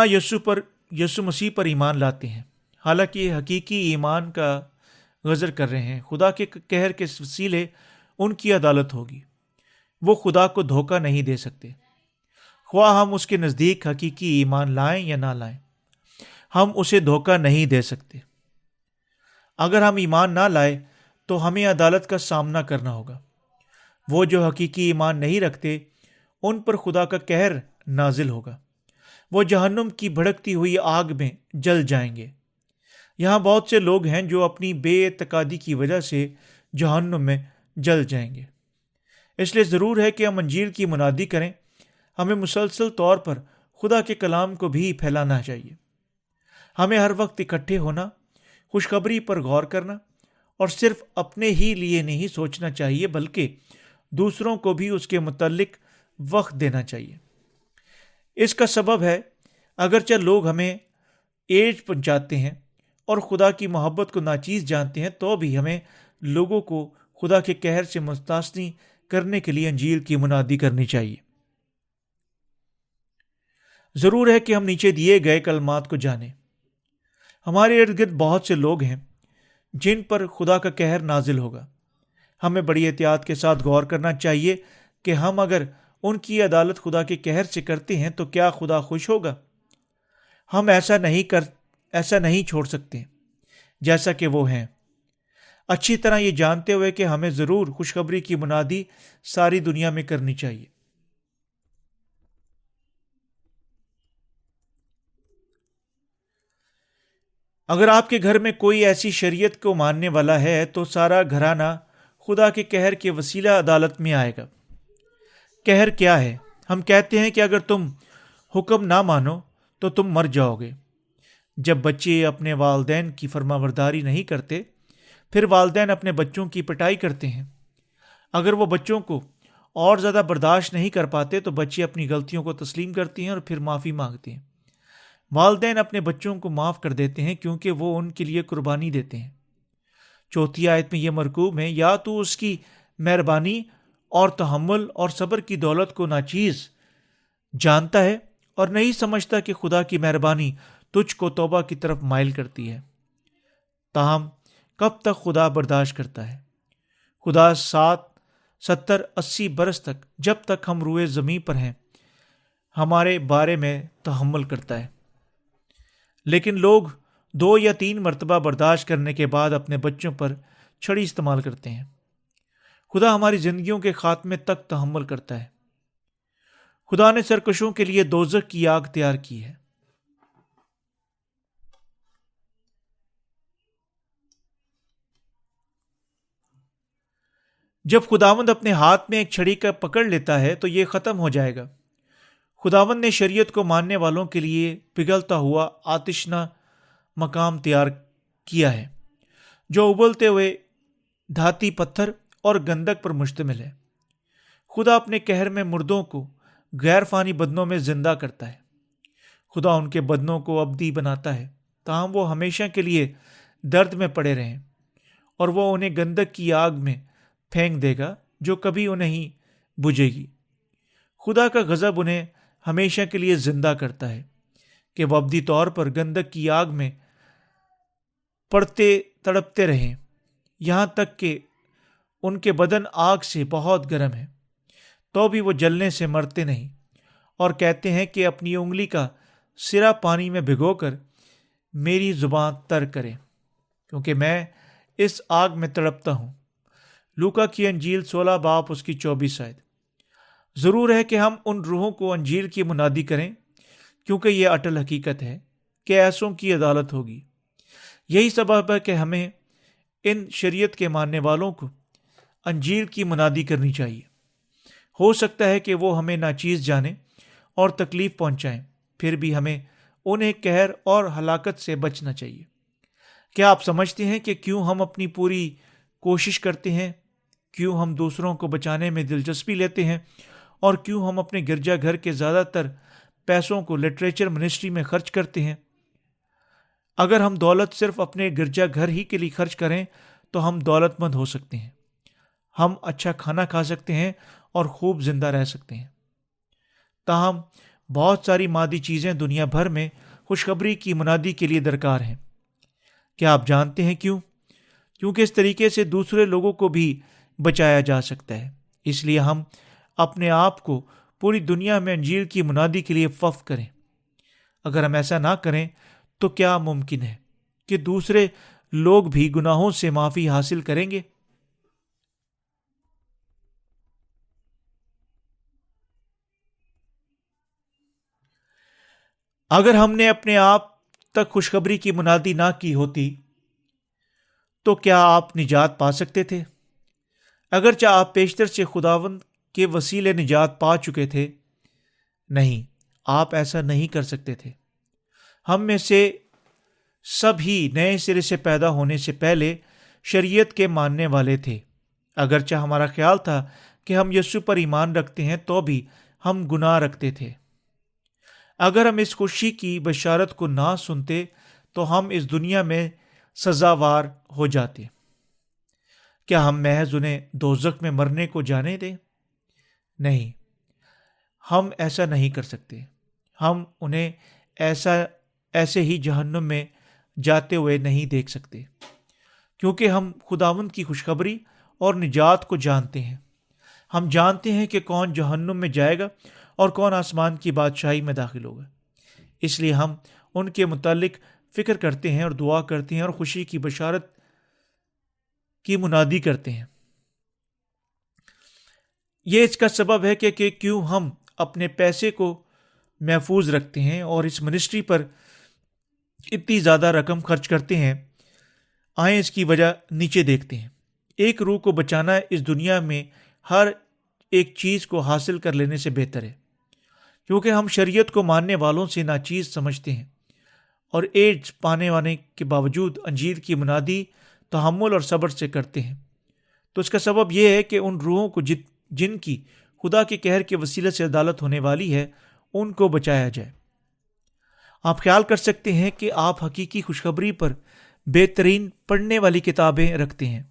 یسوع مسیح پر ایمان لاتے ہیں، حالانکہ حقیقی ایمان کا غضب کر رہے ہیں۔ خدا کے قہر کے وسیلے ان کی عدالت ہوگی۔ وہ خدا کو دھوکہ نہیں دے سکتے، خواہ ہم اس کے نزدیک حقیقی ایمان لائیں یا نہ لائیں، ہم اسے دھوکہ نہیں دے سکتے۔ اگر ہم ایمان نہ لائے تو ہمیں عدالت کا سامنا کرنا ہوگا۔ وہ جو حقیقی ایمان نہیں رکھتے ان پر خدا کا قہر نازل ہوگا۔ وہ جہنم کی بھڑکتی ہوئی آگ میں جل جائیں گے۔ یہاں بہت سے لوگ ہیں جو اپنی بے اعتقادی کی وجہ سے جہنم میں جل جائیں گے۔ اس لیے ضرور ہے کہ ہم انجیل کی منادی کریں۔ ہمیں مسلسل طور پر خدا کے کلام کو بھی پھیلانا چاہیے۔ ہمیں ہر وقت اکٹھے ہونا، خوشخبری پر غور کرنا، اور صرف اپنے ہی لیے نہیں سوچنا چاہیے بلکہ دوسروں کو بھی اس کے متعلق وقت دینا چاہیے۔ اس کا سبب ہے اگرچہ لوگ ہمیں ایج پہنچاتے ہیں اور خدا کی محبت کو ناچیز جانتے ہیں، تو بھی ہمیں لوگوں کو خدا کے قہر سے مستثنی کرنے کے لیے انجیل کی منادی کرنی چاہیے۔ ضرور ہے کہ ہم نیچے دیے گئے کلمات کو جانیں۔ ہمارے ارد گرد بہت سے لوگ ہیں جن پر خدا کا قہر نازل ہوگا۔ ہمیں بڑی احتیاط کے ساتھ غور کرنا چاہیے کہ ہم اگر ان کی عدالت خدا کے قہر سے کرتے ہیں تو کیا خدا خوش ہوگا؟ ہم ایسا نہیں چھوڑ سکتے جیسا کہ وہ ہیں، اچھی طرح یہ جانتے ہوئے کہ ہمیں ضرور خوشخبری کی منادی ساری دنیا میں کرنی چاہیے۔ اگر آپ کے گھر میں کوئی ایسی شریعت کو ماننے والا ہے تو سارا گھرانہ خدا کے قہر کے وسیلہ عدالت میں آئے گا۔ قہر کیا ہے؟ ہم کہتے ہیں کہ اگر تم حکم نہ مانو تو تم مر جاؤ گے۔ جب بچے اپنے والدین کی فرمانبرداری نہیں کرتے، پھر والدین اپنے بچوں کی پٹائی کرتے ہیں۔ اگر وہ بچوں کو اور زیادہ برداشت نہیں کر پاتے تو بچے اپنی غلطیوں کو تسلیم کرتے ہیں اور پھر معافی مانگتے ہیں۔ والدین اپنے بچوں کو معاف کر دیتے ہیں کیونکہ وہ ان کے لیے قربانی دیتے ہیں۔ 4 آیت میں یہ مرکوب ہے، یا تو اس کی مہربانی اور تحمل اور صبر کی دولت کو ناچیز جانتا ہے اور نہیں سمجھتا کہ خدا کی مہربانی تجھ کو توبہ کی طرف مائل کرتی ہے۔ تاہم کب تک خدا برداشت کرتا ہے؟ خدا 70-80 برس تک، جب تک ہم روئے زمین پر ہیں، ہمارے بارے میں تحمل کرتا ہے۔ لیکن لوگ 2 یا 3 مرتبہ برداشت کرنے کے بعد اپنے بچوں پر چھڑی استعمال کرتے ہیں۔ خدا ہماری زندگیوں کے خاتمے تک تحمل کرتا ہے۔ خدا نے سرکشوں کے لیے دوزخ کی آگ تیار کی ہے۔ جب خداوند اپنے ہاتھ میں ایک چھڑی کا پکڑ لیتا ہے تو یہ ختم ہو جائے گا۔ خداوند نے شریعت کو ماننے والوں کے لیے پگھلتا ہوا آتشنہ مقام تیار کیا ہے، جو ابلتے ہوئے دھاتی پتھر اور گندک پر مشتمل ہے۔ خدا اپنے قہر میں مردوں کو غیر فانی بدنوں میں زندہ کرتا ہے۔ خدا ان کے بدنوں کو ابدی بناتا ہے تاہم وہ ہمیشہ کے لیے درد میں پڑے رہیں، اور وہ انہیں گندک کی آگ میں پھینک دے گا جو کبھی انہیں ہی بجھے گی۔ خدا کا غضب انہیں ہمیشہ کے لیے زندہ کرتا ہے کہ وہ ابدی طور پر گندک کی آگ میں پڑتے تڑپتے رہیں، یہاں تک کہ ان کے بدن آگ سے بہت گرم ہے، تو بھی وہ جلنے سے مرتے نہیں، اور کہتے ہیں کہ اپنی انگلی کا سرا پانی میں بھگو کر میری زبان تر کرے، کیونکہ میں اس آگ میں تڑپتا ہوں۔ لوکا کی انجیل 16 باب اس کی 24 آیت۔ ضرور ہے کہ ہم ان روحوں کو انجیل کی منادی کریں، کیونکہ یہ اٹل حقیقت ہے کہ ایسوں کی عدالت ہوگی۔ یہی سبب ہے کہ ہمیں ان شریعت کے ماننے والوں کو انجیل کی منادی کرنی چاہیے۔ ہو سکتا ہے کہ وہ ہمیں ناچیز جانیں اور تکلیف پہنچائیں، پھر بھی ہمیں انہیں قہر اور ہلاکت سے بچنا چاہیے۔ کیا آپ سمجھتے ہیں کہ کیوں ہم اپنی پوری کوشش کرتے ہیں؟ کیوں ہم دوسروں کو بچانے میں دلچسپی لیتے ہیں؟ اور کیوں ہم اپنے گرجا گھر کے زیادہ تر پیسوں کو لٹریچر منسٹری میں خرچ کرتے ہیں؟ اگر ہم دولت صرف اپنے گرجا گھر ہی کے لیے خرچ کریں تو ہم دولت مند ہو سکتے ہیں، ہم اچھا کھانا کھا سکتے ہیں اور خوب زندہ رہ سکتے ہیں۔ تاہم بہت ساری مادی چیزیں دنیا بھر میں خوشخبری کی منادی کے لیے درکار ہیں۔ کیا آپ جانتے ہیں کیوں؟ کیونکہ اس طریقے سے دوسرے لوگوں کو بھی بچایا جا سکتا ہے۔ اس لیے ہم اپنے آپ کو پوری دنیا میں انجیل کی منادی کے لیے وقف کریں۔ اگر ہم ایسا نہ کریں تو کیا ممکن ہے کہ دوسرے لوگ بھی گناہوں سے معافی حاصل کریں گے؟ اگر ہم نے اپنے آپ تک خوشخبری کی منادی نہ کی ہوتی تو کیا آپ نجات پا سکتے تھے؟ اگرچہ آپ پیشتر سے خداوند کے وسیلے نجات پا چکے تھے، نہیں، آپ ایسا نہیں کر سکتے تھے۔ ہم میں سے سب ہی نئے سرے سے پیدا ہونے سے پہلے شریعت کے ماننے والے تھے۔ اگرچہ ہمارا خیال تھا کہ ہم یسوع پر ایمان رکھتے ہیں تو بھی ہم گناہ رکھتے تھے۔ اگر ہم اس خوشی کی بشارت کو نہ سنتے تو ہم اس دنیا میں سزاوار ہو جاتے۔ کیا ہم محض انہیں دوزخ میں مرنے کو جانے دیں؟ نہیں، ہم ایسا نہیں کر سکتے۔ ہم انہیں ایسے ہی جہنم میں جاتے ہوئے نہیں دیکھ سکتے، کیونکہ ہم خداوند کی خوشخبری اور نجات کو جانتے ہیں۔ ہم جانتے ہیں کہ کون جہنم میں جائے گا اور کون آسمان کی بادشاہی میں داخل ہوگا۔ اس لیے ہم ان کے متعلق فکر کرتے ہیں اور دعا کرتے ہیں اور خوشی کی بشارت کی منادی کرتے ہیں۔ یہ اس کا سبب ہے کہ کیوں ہم اپنے پیسے کو محفوظ رکھتے ہیں اور اس منسٹری پر اتنی زیادہ رقم خرچ کرتے ہیں۔ آئیں اس کی وجہ نیچے دیکھتے ہیں۔ ایک روح کو بچانا اس دنیا میں ہر ایک چیز کو حاصل کر لینے سے بہتر ہے، کیونکہ ہم شریعت کو ماننے والوں سے ناچیز سمجھتے ہیں اور ایڈز پانے والے کے باوجود انجیل کی منادی تحمل اور صبر سے کرتے ہیں۔ تو اس کا سبب یہ ہے کہ ان روحوں کو جن کی خدا کے قہر کے وسیلے سے عدالت ہونے والی ہے، ان کو بچایا جائے۔ آپ خیال کر سکتے ہیں کہ آپ حقیقی خوشخبری پر بہترین پڑھنے والی کتابیں رکھتے ہیں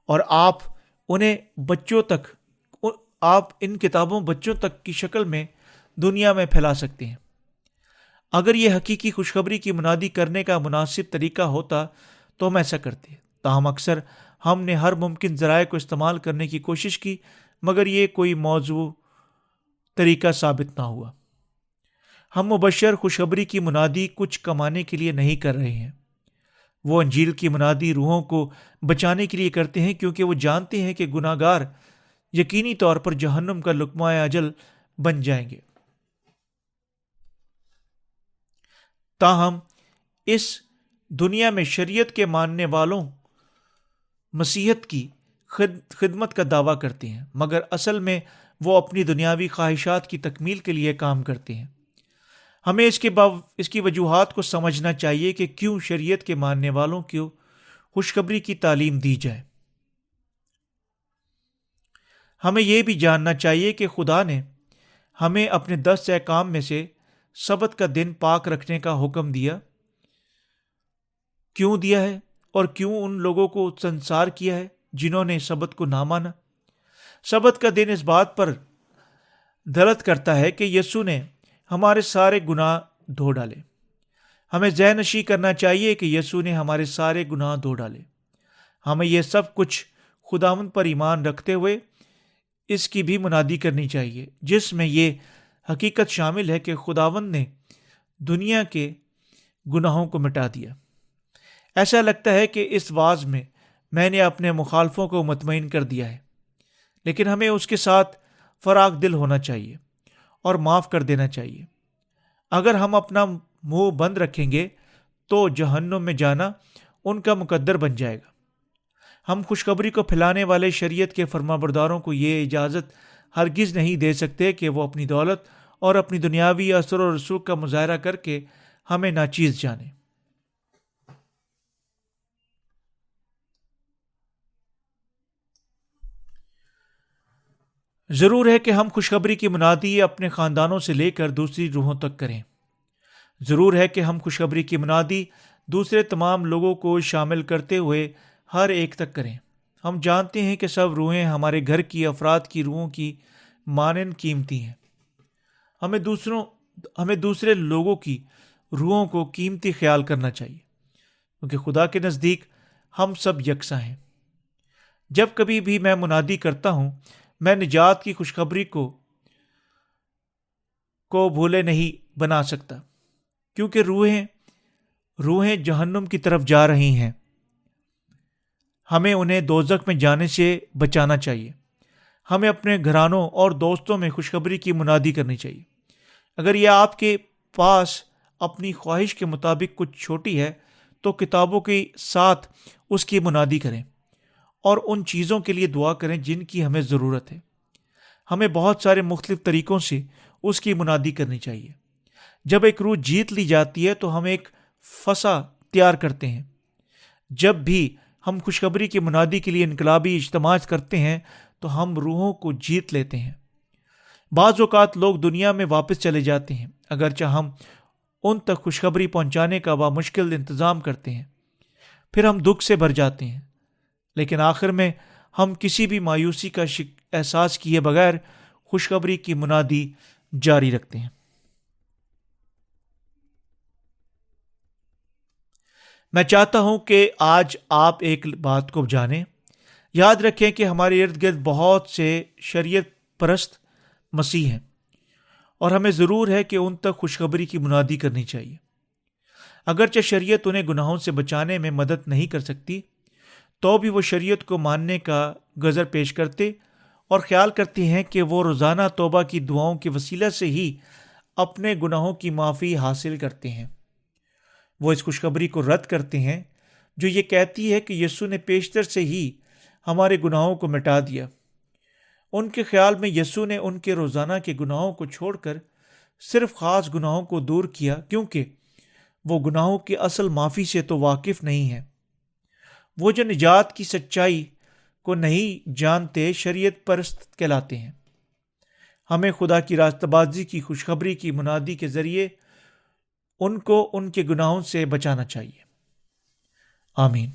اور آپ ان کتابوں بچوں تک کی شکل میں دنیا میں پھیلا سکتے ہیں۔ اگر یہ حقیقی خوشخبری کی منادی کرنے کا مناسب طریقہ ہوتا تو ہم ایسا کرتے، تاہم اکثر ہم نے ہر ممکن ذرائع کو استعمال کرنے کی کوشش کی، مگر یہ کوئی موضوع طریقہ ثابت نہ ہوا۔ ہم مبشر خوشخبری کی منادی کچھ کمانے کے لیے نہیں کر رہے ہیں۔ وہ انجیل کی منادی روحوں کو بچانے کے لیے کرتے ہیں، کیونکہ وہ جانتے ہیں کہ گناہ گار یقینی طور پر جہنم کا لقمہ اجل بن جائیں گے۔ تاہم اس دنیا میں شریعت کے ماننے والوں مسیحیت کی خدمت کا دعویٰ کرتے ہیں، مگر اصل میں وہ اپنی دنیاوی خواہشات کی تکمیل کے لیے کام کرتے ہیں۔ ہمیں اس کی وجوہات کو سمجھنا چاہیے کہ کیوں شریعت کے ماننے والوں کو خوشخبری کی تعلیم دی جائے۔ ہمیں یہ بھی جاننا چاہیے کہ خدا نے ہمیں اپنے 10 احکام میں سے سبت کا دن پاک رکھنے کا حکم دیا، کیوں دیا ہے اور کیوں ان لوگوں کو سنسار کیا ہے جنہوں نے سبت کو نہ مانا۔ سبت کا دن اس بات پر دلالت کرتا ہے کہ یسوع نے ہمارے سارے گناہ دھو ڈالے۔ ہمیں ذہن نشین کرنا چاہیے کہ یسوع نے ہمارے سارے گناہ دھو ڈالے۔ ہمیں یہ سب کچھ خداوند پر ایمان رکھتے ہوئے اس کی بھی منادی کرنی چاہیے، جس میں یہ حقیقت شامل ہے کہ خداوند نے دنیا کے گناہوں کو مٹا دیا۔ ایسا لگتا ہے کہ اس واعظ میں نے اپنے مخالفوں کو مطمئن کر دیا ہے، لیکن ہمیں اس کے ساتھ فراخ دل ہونا چاہیے اور معاف کر دینا چاہیے۔ اگر ہم اپنا منہ بند رکھیں گے تو جہنم میں جانا ان کا مقدر بن جائے گا۔ ہم خوشخبری کو پھیلانے والے شریعت کے فرمانبرداروں کو یہ اجازت ہرگز نہیں دے سکتے کہ وہ اپنی دولت اور اپنی دنیاوی اثر و رسوخ کا مظاہرہ کر کے ہمیں ناچیز جانیں۔ ضرور ہے کہ ہم خوشخبری کی منادی اپنے خاندانوں سے لے کر دوسری روحوں تک کریں۔ ضرور ہے کہ ہم خوشخبری کی منادی دوسرے تمام لوگوں کو شامل کرتے ہوئے ہر ایک تک کریں۔ ہم جانتے ہیں کہ سب روحیں ہمارے گھر کی افراد کی روحوں کی مانند قیمتی ہیں۔ ہمیں دوسرے لوگوں کی روحوں کو قیمتی خیال کرنا چاہیے، کیونکہ خدا کے نزدیک ہم سب یکساں ہیں۔ جب کبھی بھی میں منادی کرتا ہوں، میں نجات کی خوشخبری کو بھولے نہیں بنا سکتا، کیونکہ روحیں جہنم کی طرف جا رہی ہیں۔ ہمیں انہیں دوزخ میں جانے سے بچانا چاہیے۔ ہمیں اپنے گھرانوں اور دوستوں میں خوشخبری کی منادی کرنی چاہیے۔ اگر یہ آپ کے پاس اپنی خواہش کے مطابق کچھ چھوٹی ہے تو کتابوں کے ساتھ اس کی منادی کریں اور ان چیزوں کے لیے دعا کریں جن کی ہمیں ضرورت ہے۔ ہمیں بہت سارے مختلف طریقوں سے اس کی منادی کرنی چاہیے۔ جب ایک روح جیت لی جاتی ہے تو ہم ایک فسا تیار کرتے ہیں۔ جب بھی ہم خوشخبری کی منادی کے لیے انقلابی اجتماعات کرتے ہیں تو ہم روحوں کو جیت لیتے ہیں۔ بعض اوقات لوگ دنیا میں واپس چلے جاتے ہیں، اگرچہ ہم ان تک خوشخبری پہنچانے کا بامشکل انتظام کرتے ہیں۔ پھر ہم دکھ سے بھر جاتے ہیں، لیکن آخر میں ہم کسی بھی مایوسی کا احساس کیے بغیر خوشخبری کی منادی جاری رکھتے ہیں۔ میں چاہتا ہوں کہ آج آپ ایک بات کو جانیں۔ یاد رکھیں کہ ہمارے ارد گرد بہت سے شریعت پرست مسیح ہیں، اور ہمیں ضرور ہے کہ ان تک خوشخبری کی منادی کرنی چاہیے۔ اگرچہ شریعت انہیں گناہوں سے بچانے میں مدد نہیں کر سکتی، تو بھی وہ شریعت کو ماننے کا گزر پیش کرتے اور خیال کرتے ہیں کہ وہ روزانہ توبہ کی دعاؤں کے وسیلہ سے ہی اپنے گناہوں کی معافی حاصل کرتے ہیں۔ وہ اس خوشخبری کو رد کرتے ہیں جو یہ کہتی ہے کہ یسوع نے پیشتر سے ہی ہمارے گناہوں کو مٹا دیا۔ ان کے خیال میں یسوع نے ان کے روزانہ کے گناہوں کو چھوڑ کر صرف خاص گناہوں کو دور کیا، کیونکہ وہ گناہوں کی اصل معافی سے تو واقف نہیں ہیں۔ وہ جو نجات کی سچائی کو نہیں جانتے شریعت پرست کہلاتے ہیں۔ ہمیں خدا کی راستہ بازی کی خوشخبری کی منادی کے ذریعے ان کو ان کے گناہوں سے بچانا چاہیے۔ آمین۔